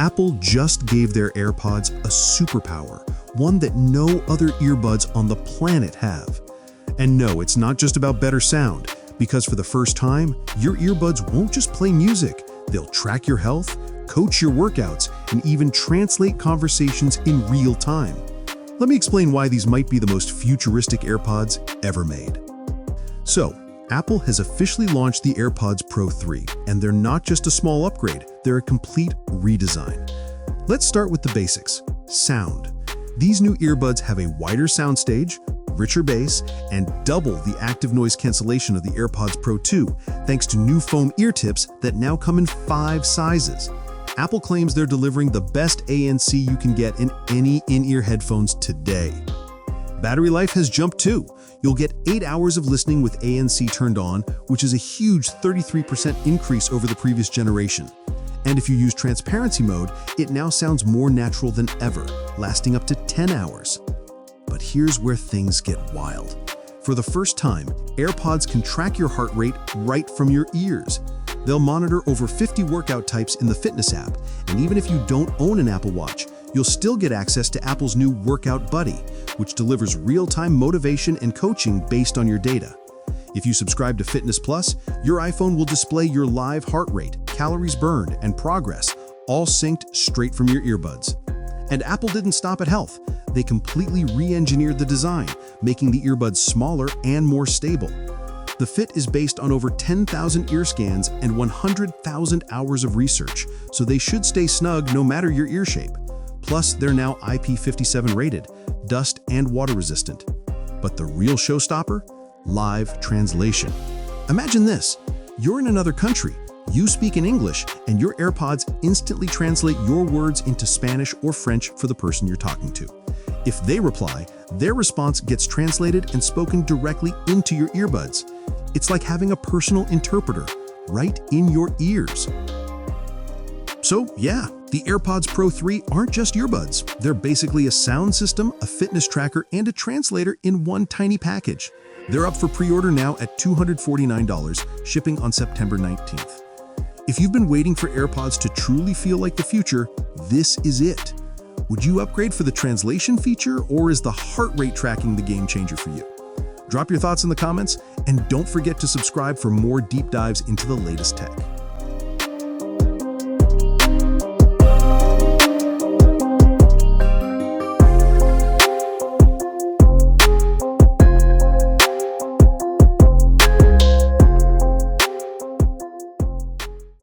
Apple just gave their AirPods a superpower, one that no other earbuds on the planet have. And no, it's not just about better sound, because for the first time, your earbuds won't just play music. They'll track your health, coach your workouts, and even translate conversations in real time. Let me explain why these might be the most futuristic AirPods ever made. So, Apple has officially launched the AirPods Pro 3, and they're not just a small upgrade, they're a complete redesign. Let's start with the basics: sound. These new earbuds have a wider soundstage, richer bass, and double the active noise cancellation of the AirPods Pro 2, thanks to new foam ear tips that now come in 5 sizes. Apple claims they're delivering the best ANC you can get in any in-ear headphones today. Battery life has jumped too. You'll get 8 hours of listening with ANC turned on, which is a huge 33% increase over the previous generation. And if you use transparency mode, it now sounds more natural than ever, lasting up to 10 hours. But here's where things get wild. For the first time, AirPods can track your heart rate right from your ears. They'll monitor over 50 workout types in the fitness app, and even if you don't own an Apple Watch, you'll still get access to Apple's new Workout Buddy, which delivers real-time motivation and coaching based on your data. If you subscribe to Fitness Plus, your iPhone will display your live heart rate, calories burned, and progress, all synced straight from your earbuds. And Apple didn't stop at health. They completely re-engineered the design, making the earbuds smaller and more stable. The fit is based on over 10,000 ear scans and 100,000 hours of research, so they should stay snug no matter your ear shape. Plus, they're now IP57 rated, dust and water resistant. But the real showstopper? Live translation. Imagine this: you're in another country, you speak in English, and your AirPods instantly translate your words into Spanish or French for the person you're talking to. If they reply, their response gets translated and spoken directly into your earbuds. It's like having a personal interpreter right in your ears. So yeah, the AirPods Pro 3 aren't just earbuds. They're basically a sound system, a fitness tracker, and a translator in one tiny package. They're up for pre-order now at $249, shipping on September 19th. If you've been waiting for AirPods to truly feel like the future, this is it. Would you upgrade for the translation feature, or is the heart rate tracking the game changer for you? Drop your thoughts in the comments, and don't forget to subscribe for more deep dives into the latest tech.